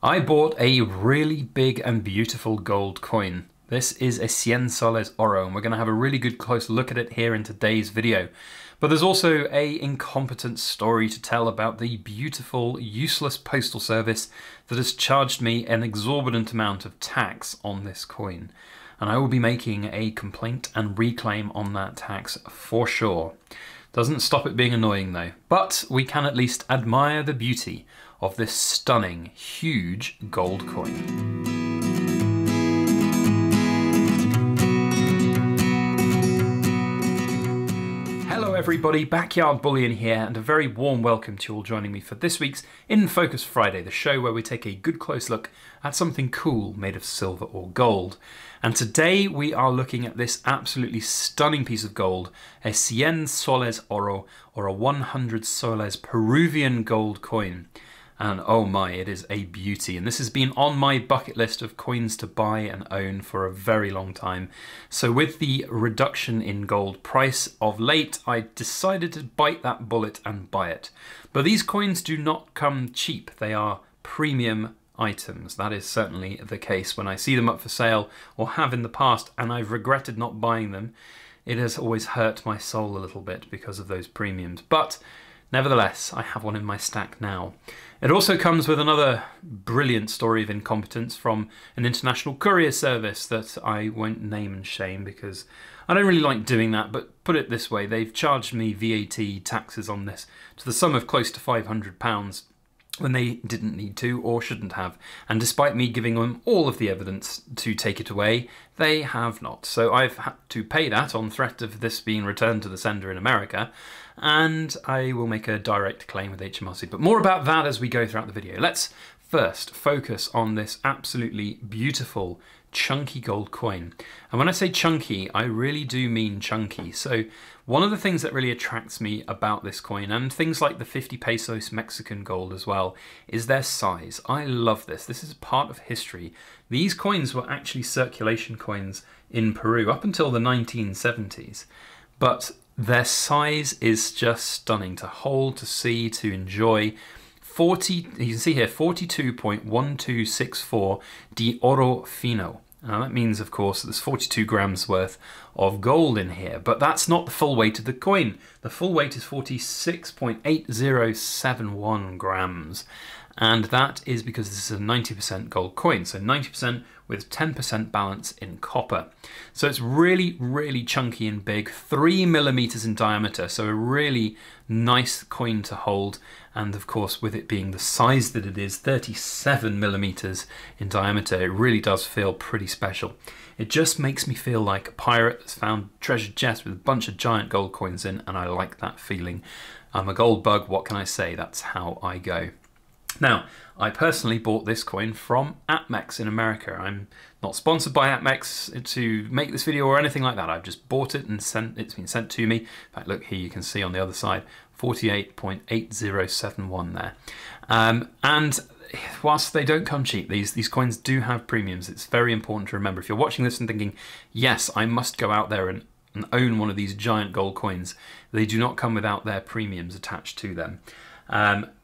I bought a really big and beautiful gold coin. This is a 100 soles oro, and we're going to have a really good close look at it here in today's video. But there's also a incompetent story to tell about the beautiful, useless postal service that has charged me an exorbitant amount of tax on this coin. And I will be making a complaint and reclaim on that tax for sure. Doesn't stop it being annoying though, but we can at least admire the beauty of this stunning, huge gold coin. Hello everybody, Backyard Bullion here, and a very warm welcome to you all joining me for this week's In Focus Friday, the show where we take a good close look at something cool made of silver or gold. And today we are looking at this absolutely stunning piece of gold, a 100 soles oro, or a 100 soles Peruvian gold coin. And oh my, it is a beauty. And this has been on my bucket list of coins to buy and own for a very long time. So with the reduction in gold price of late, I decided to bite that bullet and buy it. But these coins do not come cheap. They are premium items. That is certainly the case when I see them up for sale, or have in the past, and I've regretted not buying them. It has always hurt my soul a little bit because of those premiums. But nevertheless, I have one in my stack now. It also comes with another brilliant story of incompetence from an international courier service that I won't name and shame because I don't really like doing that, but put it this way, they've charged me VAT taxes on this to the sum of close to £500 when they didn't need to or shouldn't have. And despite me giving them all of the evidence to take it away, they have not. So I've had to pay that on threat of this being returned to the sender in America, and I will make a direct claim with HMRC. But more about that as we go throughout the video. Let's first focus on this absolutely beautiful chunky gold coin. And when I say chunky, I really do mean chunky. So one of the things that really attracts me about this coin, and things like the 50 pesos Mexican gold as well, is their size. I love this. This is part of history. These coins were actually circulation coins in Peru up until the 1970s. But their size is just stunning to hold, to see, to enjoy. You can see here 42.1264 de oro fino. Now that means, of course, there's 42 grams worth of gold in here, but that's not the full weight of the coin. The full weight is 46.8071 grams. And that is because this is a 90% gold coin, so 90% with 10% balance in copper. So it's really, really chunky and big, 3 millimeters in diameter, so a really nice coin to hold. And of course, with it being the size that it is, 37 millimeters in diameter, it really does feel pretty special. It just makes me feel like a pirate that's found treasure chest with a bunch of giant gold coins in, and I like that feeling. I'm a gold bug, what can I say? That's how I go. Now, I personally bought this coin from Amex in America. I'm not sponsored by Amex to make this video or anything like that. I've just bought it and it's been sent to me. In fact, look here, you can see on the other side, 48.8071 there. And whilst they don't come cheap, these coins do have premiums. It's very important to remember. If you're watching this and thinking, yes, I must go out there and own one of these giant gold coins, they do not come without their premiums attached to them.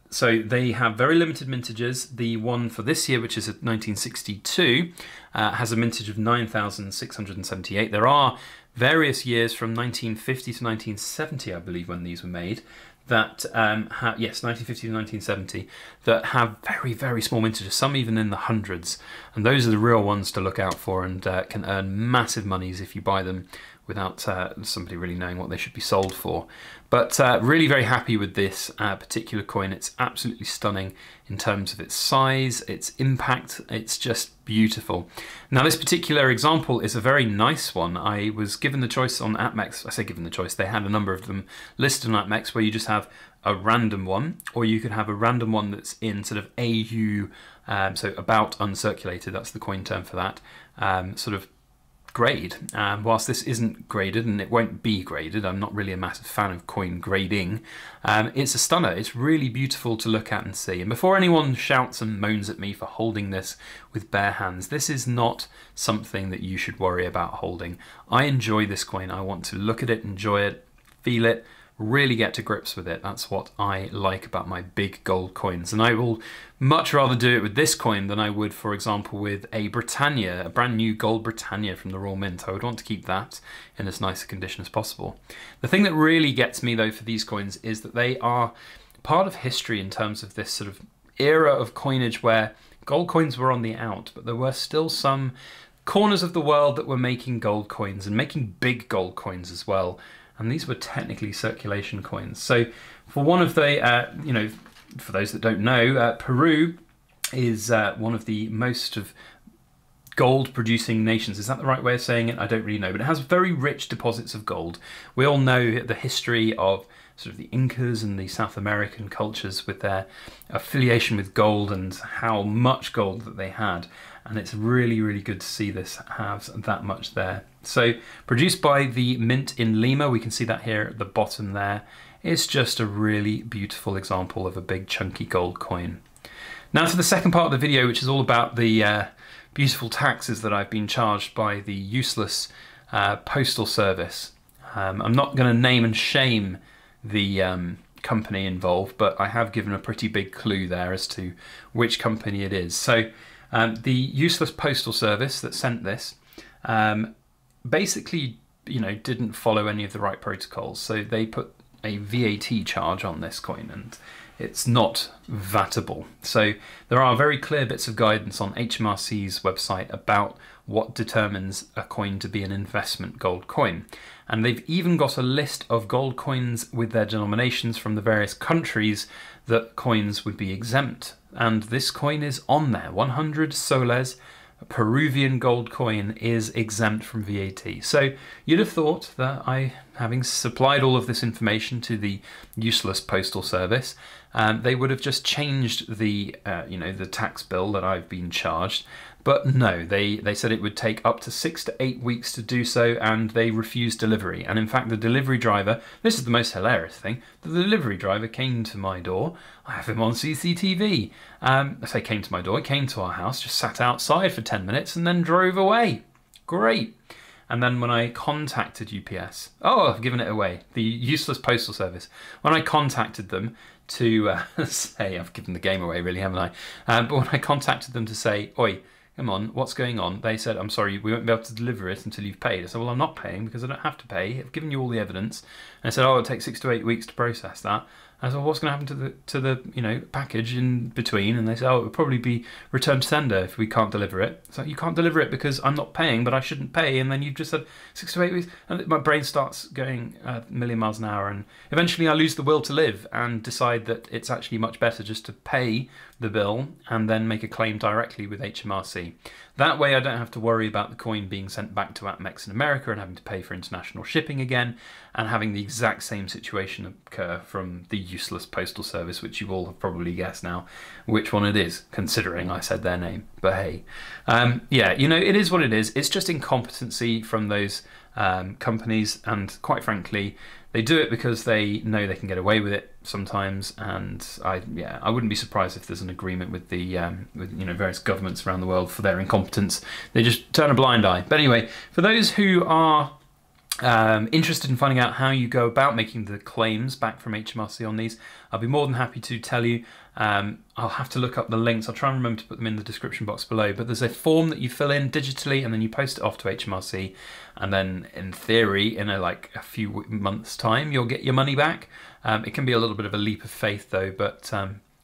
So they have very limited mintages. The one for this year, which is at 1962, has a mintage of 9,678. There are various years from 1950 to 1970, I believe, when these were made, that yes, 1950 to 1970, that have very, very small mintages, some even in the hundreds. And those are the real ones to look out for, and can earn massive monies if you buy them without somebody really knowing what they should be sold for. But really very happy with this particular coin. It's absolutely stunning in terms of its size, its impact. It's just beautiful. Now this particular example is a very nice one. I was given the choice on Amex. I say given the choice, they had a number of them listed on Amex where you just have a random one, or you could have a random one that's in sort of AU, so about uncirculated, that's the coin term for that, sort of grade. Whilst this isn't graded, and it won't be graded, I'm not really a massive fan of coin grading, it's a stunner. It's really beautiful to look at and see. And before anyone shouts and moans at me for holding this with bare hands, this is not something that you should worry about holding. I enjoy this coin. I want to look at it, enjoy it, feel it, really get to grips with it. That's what I like about my big gold coins. And I will much rather do it with this coin than I would, for example, with a Britannia, a brand new gold Britannia from the Royal Mint. I would want to keep that in as nice a condition as possible. The thing that really gets me though for these coins is that they are part of history in terms of this sort of era of coinage where gold coins were on the out, but there were still some corners of the world that were making gold coins and making big gold coins as well. And these were technically circulation coins. So for one of the, for those that don't know, Peru is one of the most of gold producing nations. Is that the right way of saying it? I don't really know, but it has very rich deposits of gold. We all know the history of sort of the Incas and the South American cultures with their affiliation with gold and how much gold that they had. And it's really, really good to see this have that much there. So produced by the Mint in Lima, we can see that here at the bottom there. It's just a really beautiful example of a big chunky gold coin. Now to the second part of the video, which is all about the beautiful taxes that I've been charged by the Useless Postal Service. I'm not going to name and shame the company involved, but I have given a pretty big clue there as to which company it is. So the Useless Postal Service that sent this basically, didn't follow any of the right protocols. So they put a VAT charge on this coin and it's not VATable. So there are very clear bits of guidance on HMRC's website about what determines a coin to be an investment gold coin. And they've even got a list of gold coins with their denominations from the various countries that coins would be exempt. And this coin is on there. 100 soles, a Peruvian gold coin, is exempt from VAT. So you'd have thought that I, having supplied all of this information to the Useless Postal Service, they would have just changed the, the tax bill that I've been charged. But no, they said it would take up to 6 to 8 weeks to do so, and they refused delivery. And in fact, the delivery driver, this is the most hilarious thing, the delivery driver came to my door. I have him on CCTV. I say came to my door, he came to our house, just sat outside for 10 minutes and then drove away. Great. And then when I contacted UPS, I've given it away, the Useless Postal Service, when I contacted them to say, I've given the game away really, haven't I? But when I contacted them to say, oi, come on, what's going on? They said, I'm sorry, we won't be able to deliver it until you've paid. I said, well, I'm not paying because I don't have to pay. I've given you all the evidence. And I said, it'll take 6 to 8 weeks to process that. I said, well, what's going to happen to the package in between? And they said, it would probably be returned to sender if we can't deliver it. So you can't deliver it because I'm not paying, but I shouldn't pay. And then you've just said 6 to 8 weeks. And my brain starts going a million miles an hour. And eventually I lose the will to live and decide that it's actually much better just to pay the bill and then make a claim directly with HMRC. That way I don't have to worry about the coin being sent back to APMEX in America and having to pay for international shipping again and having the exact same situation occur from the Useless Postal Service, which you all have probably guessed now which one it is, considering I said their name. But hey, it is what it is. It's just incompetency from those companies, and quite frankly, they do it because they know they can get away with it sometimes. And I wouldn't be surprised if there's an agreement with the various governments around the world for their incompetence. They just turn a blind eye. But anyway, for those who are interested in finding out how you go about making the claims back from HMRC on these, I'll be more than happy to tell you. I'll have to look up the links. I'll try and remember to put them in the description box below, but there's a form that you fill in digitally and then you post it off to HMRC, and then in theory in a few months time you'll get your money back. It can be a little bit of a leap of faith though, but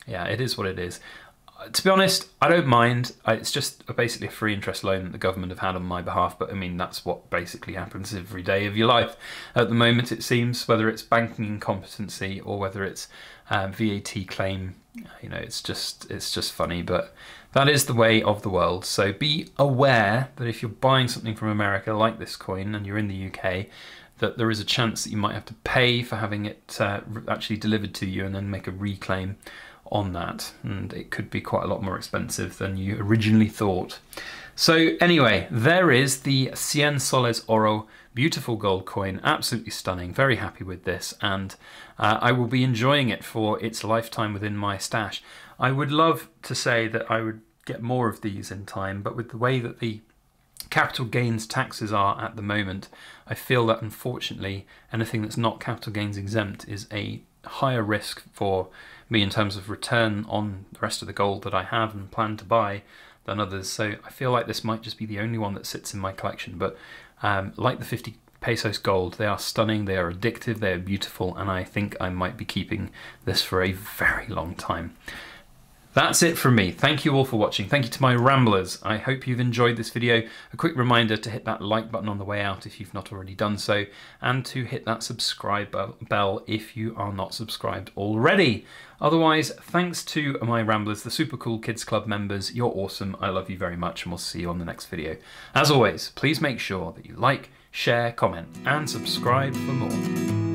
it is what it is. To be honest, I don't mind. It's just basically a free interest loan that the government have had on my behalf, but I mean, that's what basically happens every day of your life at the moment, it seems, whether it's banking incompetency or whether it's VAT claim. It's just funny, but that is the way of the world. So be aware that if you're buying something from America like this coin and you're in the UK, that there is a chance that you might have to pay for having it actually delivered to you and then make a reclaim on that, and it could be quite a lot more expensive than you originally thought. So anyway, there is the 100 soles oro, beautiful gold coin, absolutely stunning, very happy with this, and I will be enjoying it for its lifetime within my stash. I would love to say that I would get more of these in time, but with the way that the capital gains taxes are at the moment, I feel that unfortunately anything that's not capital gains exempt is a higher risk for me in terms of return on the rest of the gold that I have and plan to buy than others. So I feel like this might just be the only one that sits in my collection. But like the 50 pesos gold, they are stunning, they are addictive, they are beautiful, and I think I might be keeping this for a very long time. That's it from me. Thank you all for watching. Thank you to my ramblers. I hope you've enjoyed this video. A quick reminder to hit that like button on the way out if you've not already done so, and to hit that subscribe bell if you are not subscribed already. Otherwise, thanks to my ramblers, the super cool Kids Club members. You're awesome. I love you very much, and we'll see you on the next video. As always, please make sure that you like, share, comment, and subscribe for more.